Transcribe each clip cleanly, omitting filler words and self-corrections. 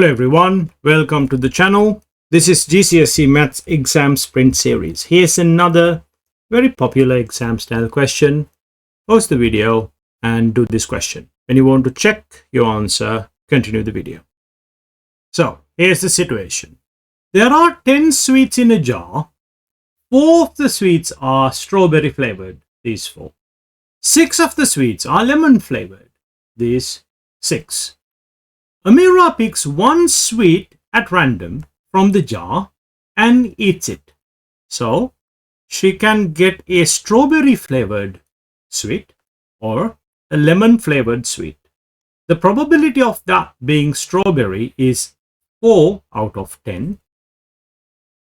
Hello everyone, welcome to the channel. This is GCSE Maths Exam Sprint Series. Here's another very popular exam style question. Pause the video and do this question. When you want to check your answer, continue the video. So here's the situation. There are 10 sweets in a jar. 4 of the sweets are strawberry flavored, these 4. 6 of the sweets are lemon flavored, these 6. Amira picks one sweet at random from the jar and eats it. So she can get a strawberry flavored sweet or a lemon flavored sweet. The probability of that being strawberry is 4 out of 10.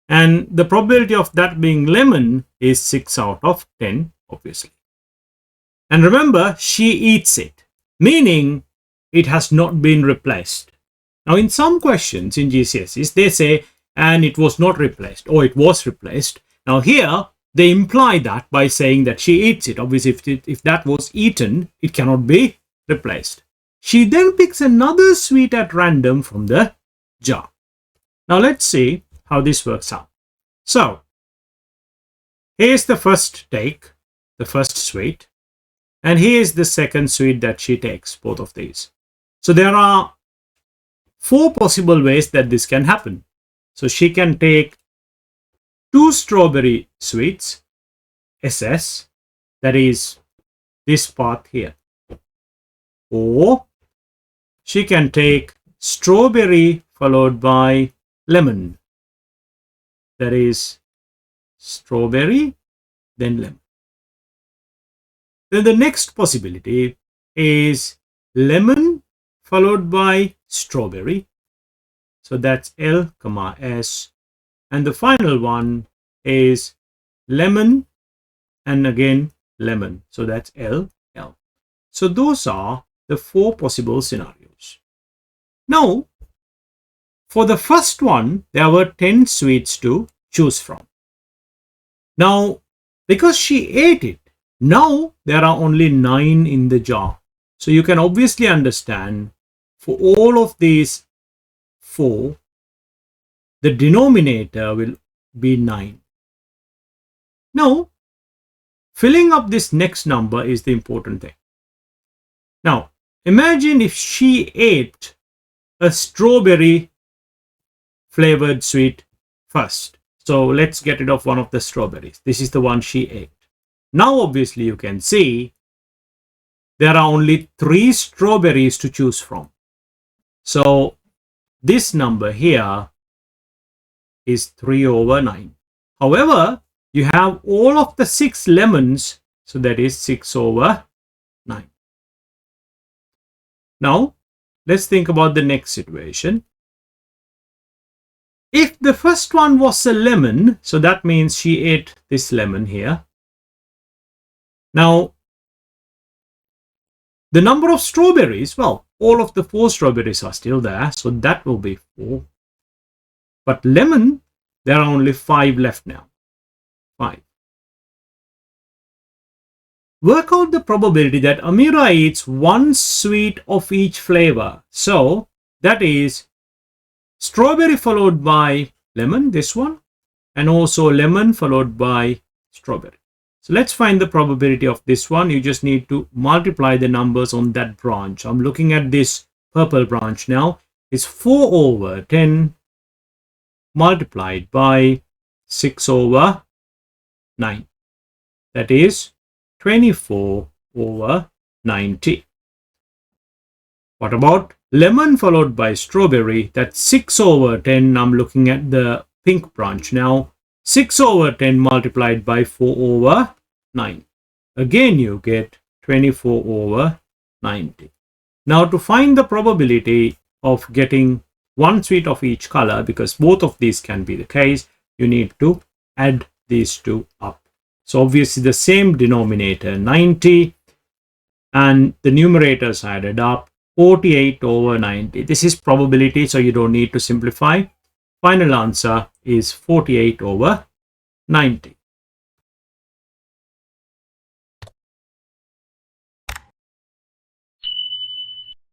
And the probability of that being lemon is 6 out of 10, obviously. And remember, she eats it, meaning it has not been replaced. Now, in some questions in GCSEs, they say, and it was not replaced, or it was replaced. Now, here, they imply that by saying that she eats it. Obviously, if that was eaten, it cannot be replaced. She then picks another sweet at random from the jar. Now, let's see how this works out. So, here's the first take, the first sweet. And here's the second sweet that she takes, both of these. So there are 4 possible ways that this can happen. So she can take 2 strawberry sweets, SS, that is this part here. Or she can take strawberry followed by lemon, that is strawberry, then lemon. Then the next possibility is lemon followed by strawberry. So that's L, S. And the final one is lemon and again lemon. So that's L. So those are the 4 possible scenarios. Now, for the first one, there were 10 sweets to choose from. Now, because she ate it, now there are only 9 in the jar. So you can obviously understand for all of these 4, the denominator will be 9. Now, filling up this next number is the important thing. Now, imagine if she ate a strawberry flavored sweet first. So let's get rid of one of the strawberries. This is the one she ate. Now, obviously, you can see there are only 3 strawberries to choose from. So this number here is 3 over 9. However, you have all of the 6 lemons, so that is 6 over 9. Now, let's think about the next situation. If the first one was a lemon, so that means she ate this lemon here. Now, the number of strawberries, well, all of the 4 strawberries are still there, so that will be 4. But lemon, there are only 5 left now. 5. Work out the probability that Amira eats 1 sweet of each flavor. So that is strawberry followed by lemon, this one, and also lemon followed by strawberry. So let's find the probability of this one. You just need to multiply the numbers on that branch. I'm looking at this purple branch now. It's 4 over 10 multiplied by 6 over 9. That is 24 over 90. What about lemon followed by strawberry? That's 6 over 10. I'm looking at the pink branch now. 6 over 10 multiplied by 4 over 9. Again, you get 24 over 90. Now, to find the probability of getting 1 sweet of each color, because both of these can be the case, you need to add these 2 up. So, obviously, the same denominator, 90, and the numerators added up, 48 over 90. This is probability, so you don't need to simplify. Final answer is 48 over 90.